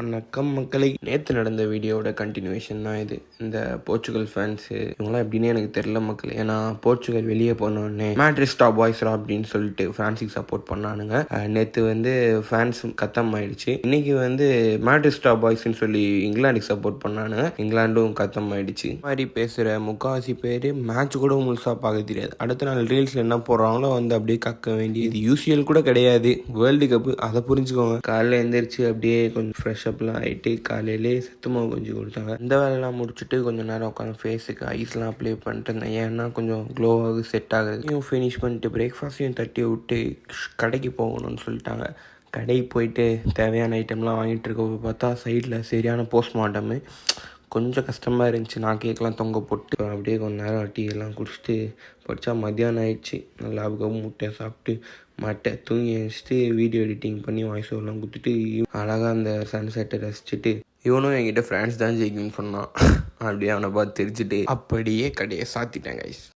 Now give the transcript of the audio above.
வணக்கம் மக்களை. நேற்று நடந்த வீடியோவோட கண்டினியூஷன் தான் இது. இந்த போர்ச்சுகல் ஃபேன்ஸு இவங்களாம் எப்படின்னு எனக்கு தெரியல மக்கள். ஏன்னா போர்ச்சுகல் வெளியே போனோடனே மேட்ரிஸ்டா பாய்ஸ்ரா அப்படின்னு சொல்லிட்டு ஃப்ரான்ஸுக்கு சப்போர்ட் பண்ணானுங்க. நேற்று ஃபேன்ஸ் கத்தம் ஆயிடுச்சு. இன்னைக்கு மேட்ரிஸ்டா பாய்ஸ்ன்னு சொல்லி இங்கிலாந்துக்கு சப்போர்ட் பண்ணானுங்க. இங்கிலாண்டும் கத்தம் ஆயிடுச்சு. இந்த மாதிரி பேசுகிற முக்காவாசி பேர் மேட்ச் கூட முழுசாக பார்க்க தெரியாது. அடுத்த நாள் ரீல்ஸில் என்ன போடுறாங்களோ அப்படியே கக்க வேண்டியது. இது யூசிஎல் கூட கிடையாது, வேர்ல்டு கப்பு. அதை புரிஞ்சுக்கோங்க. காலையில் எழுந்திரிச்சு அப்படியே கொஞ்சம் ஃப்ரெஷ் அப்லாம் ஆகிட்டு காலையிலே சத்துமாவு கொஞ்சம் கொடுத்தாங்க. இந்த வேலைலாம் முடிச்சுட்டு கொஞ்சம் நேரம் உட்காந்து ஃபேஸுக்கு ஐஸ்லாம் அப்ளை பண்ணிட்டு இருந்தேன். ஏன்னா கொஞ்சம் க்ளோவாக செட் ஆகுது. ஃபினிஷ் பண்ணிட்டு பிரேக்ஃபாஸ்ட்டையும் தட்டி விட்டு கடைக்கு போகணும்னு சொல்லிட்டாங்க. கடைக்கு போயிட்டு தேவையான ஐட்டம்லாம் வாங்கிட்டு இருக்க பார்த்தா சைடில் சரியான போஸ்ட்மார்ட்டமு. கொஞ்சம் கஷ்டமாக இருந்துச்சு. நான் கேக்கெலாம் தொங்க போட்டு அப்படியே கொஞ்சம் நேரம் டீ எல்லாம் குடிச்சிட்டு படித்தா மத்தியானம் ஆயிடுச்சு. நல்லா முட்டையை சாப்பிட்டு தூங்கி வச்சுட்டு வீடியோ எடிட்டிங் பண்ணி வாய்ஸ் ஓவர்லாம் கொடுத்துட்டு அழகாக அந்த சன்செட்டை ரசிச்சுட்டு இவனும் என்கிட்ட ஃப்ரான்ஸ் தான் ஜெயிக்கணும்னு சொன்னான். அப்படியே அவனை பார்த்து தெரிஞ்சுட்டு அப்படியே கடையை சாத்திட்டேன் கைஸ்.